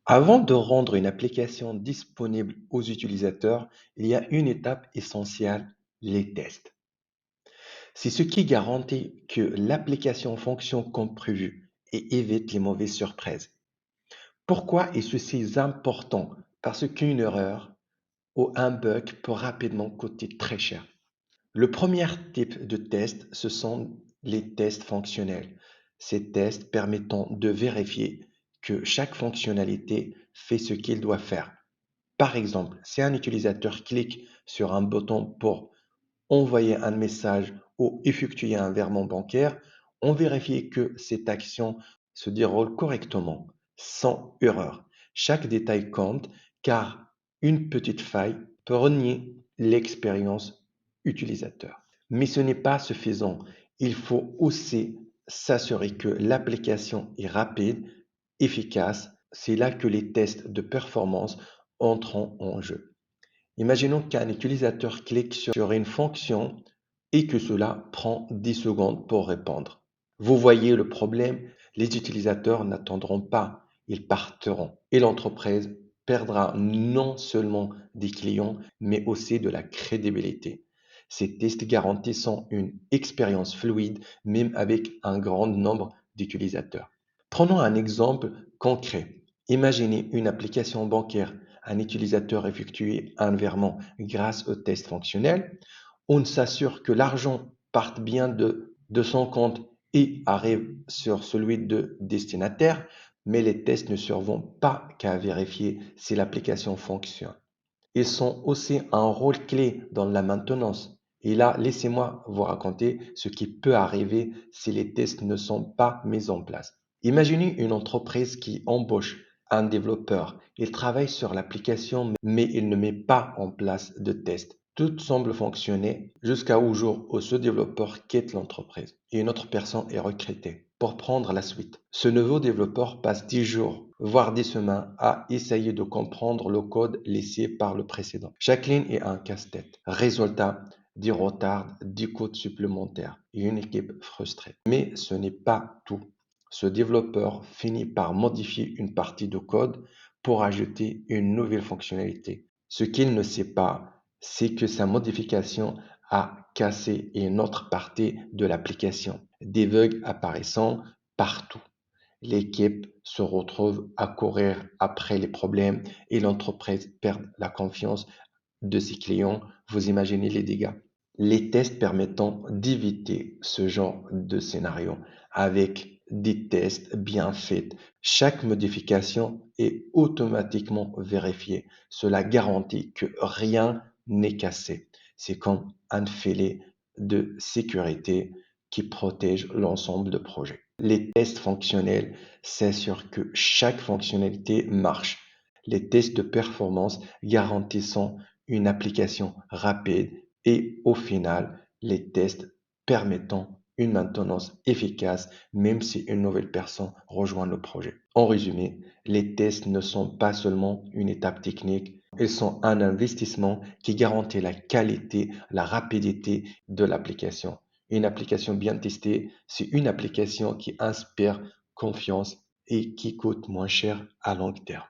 Avant de rendre une application disponible aux utilisateurs, il y a une étape essentielle, les tests. C'est ce qui garantit que l'application fonctionne comme prévu et évite les mauvaises surprises. Pourquoi est ceci important? Parce qu'une erreur ou un bug peut rapidement coûter très cher. Le premier type de test, ce sont les tests fonctionnels. Ces tests permettent de vérifier que chaque fonctionnalité fait ce qu'il doit faire. Par exemple, si un utilisateur clique sur un bouton pour envoyer un message ou effectuer un virement bancaire, on vérifie que cette action se déroule correctement, sans erreur. Chaque détail compte car une petite faille peut renier l'expérience utilisateur. Mais ce n'est pas suffisant. Il faut aussi s'assurer que l'application est rapide, efficace. C'est là que les tests de performance entrent en jeu. Imaginons qu'un utilisateur clique sur une fonction et que cela prend 10 secondes pour répondre. Vous voyez le problème, les utilisateurs n'attendront pas, ils partiront et l'entreprise perdra non seulement des clients, mais aussi de la crédibilité. Ces tests garantissent une expérience fluide, même avec un grand nombre d'utilisateurs. Prenons un exemple concret. Imaginez une application bancaire. Un utilisateur effectue un virement grâce au test fonctionnel. On s'assure que l'argent parte bien de son compte et arrive sur celui de destinataire, mais les tests ne servent pas qu'à vérifier si l'application fonctionne. Ils sont aussi un rôle clé dans la maintenance. Et là, laissez-moi vous raconter ce qui peut arriver si les tests ne sont pas mis en place. Imaginez une entreprise qui embauche un développeur. Il travaille sur l'application, mais il ne met pas en place de tests. Tout semble fonctionner jusqu'au jour où ce développeur quitte l'entreprise et une autre personne est recrutée pour prendre la suite. Ce nouveau développeur passe 10 jours, voire 10 semaines, à essayer de comprendre le code laissé par le précédent. Chaque ligne est un casse-tête. Résultat, des retards, des coûts supplémentaires et une équipe frustrée. Mais ce n'est pas tout. Ce développeur finit par modifier une partie de code pour ajouter une nouvelle fonctionnalité. Ce qu'il ne sait pas, c'est que sa modification a cassé une autre partie de l'application, des bugs apparaissant partout. L'équipe se retrouve à courir après les problèmes et l'entreprise perd la confiance de ses clients. Vous imaginez les dégâts. Les tests permettant d'éviter ce genre de scénario avec des tests bien faits. Chaque modification est automatiquement vérifiée. Cela garantit que rien n'est cassé. C'est comme un filet de sécurité qui protège l'ensemble du projet. Les tests fonctionnels s'assurent que chaque fonctionnalité marche. Les tests de performance garantissant une application rapide et au final, les tests permettant une maintenance efficace même si une nouvelle personne rejoint le projet. En résumé, les tests ne sont pas seulement une étape technique, ils sont un investissement qui garantit la qualité, la rapidité de l'application. Une application bien testée, c'est une application qui inspire confiance et qui coûte moins cher à long terme.